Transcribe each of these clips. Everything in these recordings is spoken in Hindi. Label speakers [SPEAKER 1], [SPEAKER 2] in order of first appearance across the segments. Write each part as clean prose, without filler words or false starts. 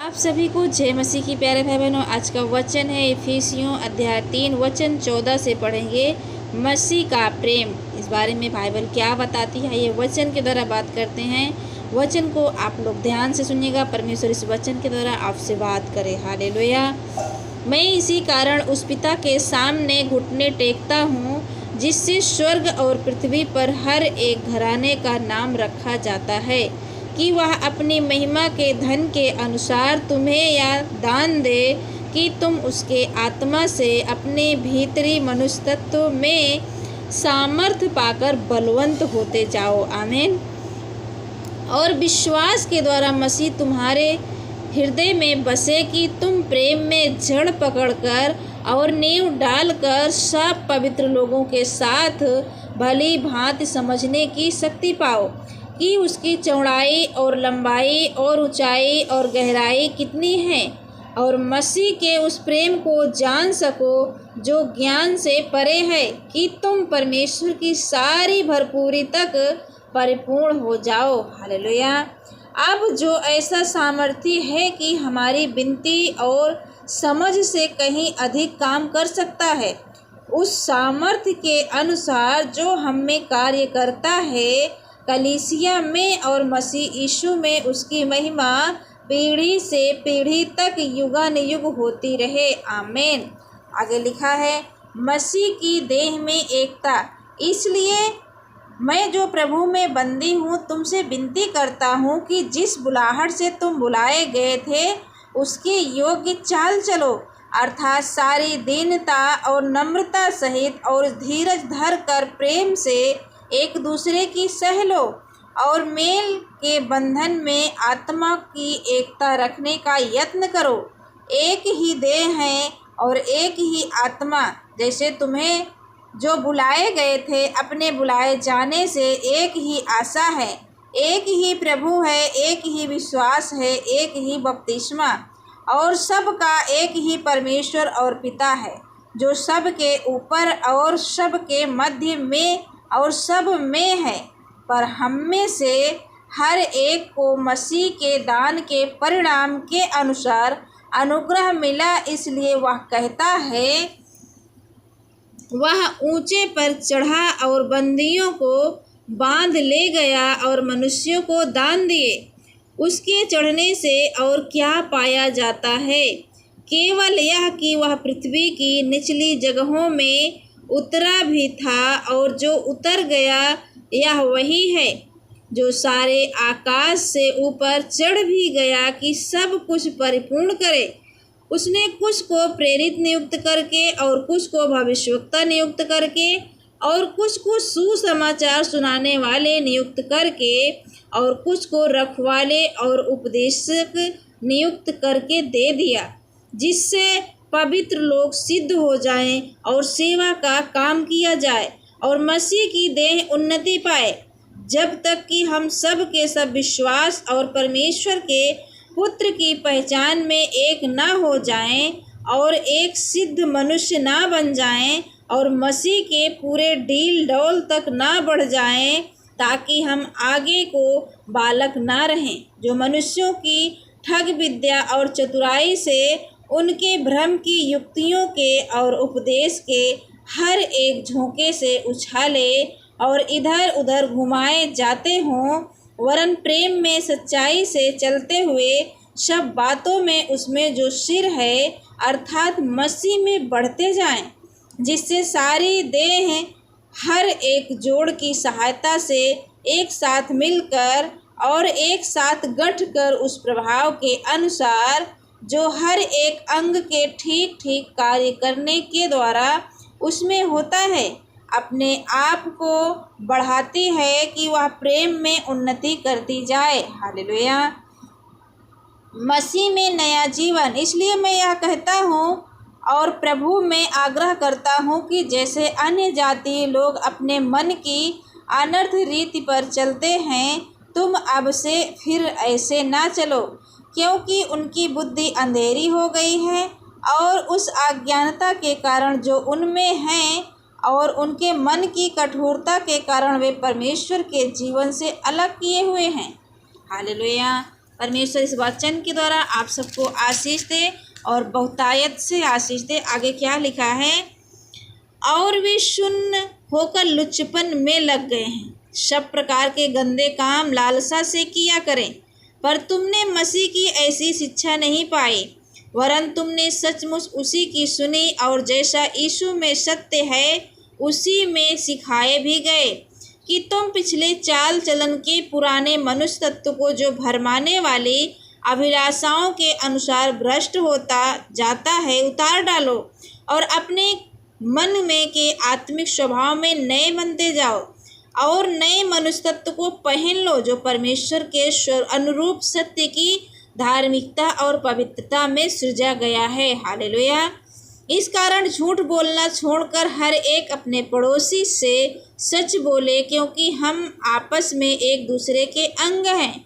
[SPEAKER 1] आप सभी को जय मसीह की प्यारे भाई बहनों। आज का वचन है इफिसियों अध्याय 3 वचन 14 से पढ़ेंगे। मसीह का प्रेम, इस बारे में बाइबल क्या बताती है, ये वचन के द्वारा बात करते हैं। वचन को आप लोग ध्यान से सुनिएगा। परमेश्वर इस वचन के द्वारा आपसे बात करे। हालेलुया। मैं इसी कारण उस पिता के सामने घुटने टेकता हूँ जिससे स्वर्ग और पृथ्वी पर हर एक घराने का नाम रखा जाता है, कि वह अपनी महिमा के धन के अनुसार तुम्हें यह दान दे कि तुम उसके आत्मा से अपने भीतरी मनुष्य तत्व में सामर्थ्य पाकर बलवंत होते जाओ। आमीन। और विश्वास के द्वारा मसीह तुम्हारे हृदय में बसे कि तुम प्रेम में जड़ पकड़कर और नींव डालकर सब पवित्र लोगों के साथ भली भांति समझने की शक्ति पाओ कि उसकी चौड़ाई और लंबाई और ऊंचाई और गहराई कितनी है, और मसीह के उस प्रेम को जान सको जो ज्ञान से परे है, कि तुम परमेश्वर की सारी भरपूरी तक परिपूर्ण हो जाओ। हालेलुया। अब जो ऐसा सामर्थ्य है कि हमारी विनती और समझ से कहीं अधिक काम कर सकता है, उस सामर्थ्य के अनुसार जो हम में कार्य करता है, कलीसिया में और मसीह यीशु में उसकी महिमा पीढ़ी से पीढ़ी तक युगानुयुग होती रहे। आमीन। आगे लिखा है, मसीह की देह में एकता। इसलिए मैं जो प्रभु में बंदी हूँ तुमसे विनती करता हूँ कि जिस बुलाहट से तुम बुलाए गए थे उसके योग्य चाल चलो, अर्थात सारी दीनता और नम्रता सहित और धीरज धर कर प्रेम से एक दूसरे की सह लो, और मेल के बंधन में आत्मा की एकता रखने का यत्न करो। एक ही देह है और एक ही आत्मा, जैसे तुम्हें जो बुलाए गए थे अपने बुलाए जाने से एक ही आशा है, एक ही प्रभु है, एक ही विश्वास है, एक ही बपतिस्मा, और सबका एक ही परमेश्वर और पिता है, जो सब के ऊपर और सब के मध्य में और सब में है। पर हम में से हर एक को मसीह के दान के परिणाम के अनुसार अनुग्रह मिला, इसलिए वह कहता है, वह ऊंचे पर चढ़ा और बंदियों को बांध ले गया और मनुष्यों को दान दिए। उसके चढ़ने से और क्या पाया जाता है? केवल यह कि वह पृथ्वी की निचली जगहों में उतरा भी था, और जो उतर गया यह वही है जो सारे आकाश से ऊपर चढ़ भी गया कि सब कुछ परिपूर्ण करे। उसने कुछ को प्रेरित नियुक्त करके, और कुछ को भविष्यवक्ता नियुक्त करके, और कुछ को सुसमाचार सुनाने वाले नियुक्त करके, और कुछ को रखवाले और उपदेशक नियुक्त करके दे दिया, जिससे पवित्र लोग सिद्ध हो जाएं और सेवा का काम किया जाए और मसीह की देह उन्नति पाए, जब तक कि हम सब के सब विश्वास और परमेश्वर के पुत्र की पहचान में एक न हो जाएं और एक सिद्ध मनुष्य न बन जाएं, और मसीह के पूरे डील डौल तक न बढ़ जाएं, ताकि हम आगे को बालक न रहें, जो मनुष्यों की ठग विद्या और चतुराई से उनके भ्रम की युक्तियों के और उपदेश के हर एक झोंके से उछाले और इधर उधर घुमाए जाते हों, वरन प्रेम में सच्चाई से चलते हुए सब बातों में उसमें जो सिर है अर्थात मसीह में बढ़ते जाएं, जिससे सारी देह हर एक जोड़ की सहायता से एक साथ मिलकर और एक साथ गठकर उस प्रभाव के अनुसार जो हर एक अंग के ठीक ठीक कार्य करने के द्वारा उसमें होता है, अपने आप को बढ़ाती है कि वह प्रेम में उन्नति करती जाए। हालेलुया। मसीह में नया जीवन। इसलिए मैं यह कहता हूँ और प्रभु में आग्रह करता हूँ कि जैसे अन्य जातीय लोग अपने मन की अनर्थ रीति पर चलते हैं, तुम अब से फिर ऐसे ना चलो, क्योंकि उनकी बुद्धि अंधेरी हो गई है, और उस अज्ञानता के कारण जो उनमें है और उनके मन की कठोरता के कारण वे परमेश्वर के जीवन से अलग किए हुए हैं। हालेलुया। परमेश्वर इस वचन के द्वारा आप सबको आशीष दे और बहुतायत से आशीष दे। आगे क्या लिखा है, और वे शून्य होकर लुच्चपन में लग गए हैं, सब प्रकार के गंदे काम लालसा से किया करें। पर तुमने मसीह की ऐसी शिक्षा नहीं पाई, वरन तुमने सचमुच उसी की सुनी और जैसा यीशु में सत्य है उसी में सिखाए भी गए कि तुम पिछले चाल चलन के पुराने मनुष्य तत्व को जो भरमाने वाली अभिलाषाओं के अनुसार भ्रष्ट होता जाता है उतार डालो और अपने मन में के आत्मिक स्वभाव में नए बनते जाओ और नए मनुष्य तत्व को पहन लो जो परमेश्वर के अनुरूप सत्य की धार्मिकता और पवित्रता में सृजा गया है। हालेलुया। इस कारण झूठ बोलना छोड़कर हर एक अपने पड़ोसी से सच बोले, क्योंकि हम आपस में एक दूसरे के अंग हैं।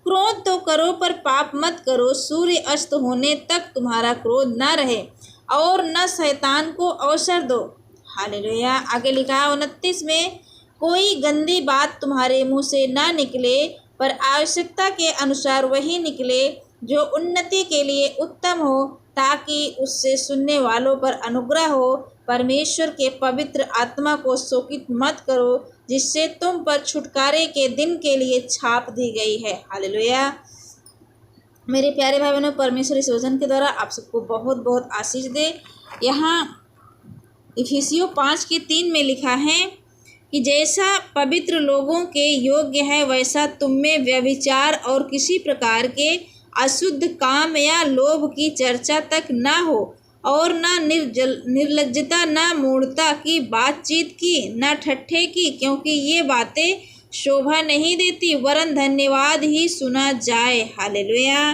[SPEAKER 1] क्रोध तो करो पर पाप मत करो, सूर्य अस्त होने तक तुम्हारा क्रोध न रहे और न शैतान को अवसर दो। हालेलुया। आगे लिखा है 29 में, कोई गंदी बात तुम्हारे मुंह से ना निकले, पर आवश्यकता के अनुसार वही निकले जो उन्नति के लिए उत्तम हो, ताकि उससे सुनने वालों पर अनुग्रह हो। परमेश्वर के पवित्र आत्मा को शोकित मत करो, जिससे तुम पर छुटकारे के दिन के लिए छाप दी गई है। हालेलुया। मेरे प्यारे भाई बहनों, परमेश्वर इस वचन के द्वारा आप सबको बहुत बहुत आशीष दे। यहाँ इफिसियों 5:3 में लिखा है कि जैसा पवित्र लोगों के योग्य है वैसा तुम में व्यभिचार और किसी प्रकार के अशुद्ध काम या लोभ की चर्चा तक न हो, और न निर्लज्जता, न मूढ़ता की बातचीत की, न ठट्ठे की, क्योंकि ये बातें शोभा नहीं देती, वरन धन्यवाद ही सुना जाए। हालेलुया।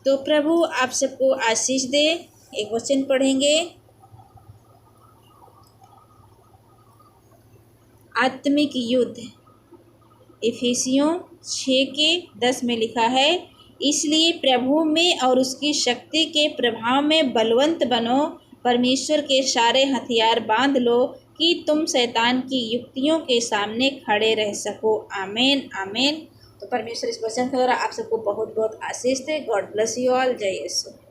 [SPEAKER 1] तो प्रभु आप सबको आशीष दे। एक वचन पढ़ेंगे, आत्मिक युद्ध। इफिसियों 6:10 में लिखा है, इसलिए प्रभु में और उसकी शक्ति के प्रभाव में बलवंत बनो, परमेश्वर के सारे हथियार बांध लो कि तुम शैतान की युक्तियों के सामने खड़े रह सको। आमीन आमीन। तो परमेश्वर इस वचन के द्वारा आप सबको बहुत बहुत आशीष दे। God bless you all. जय यीशु।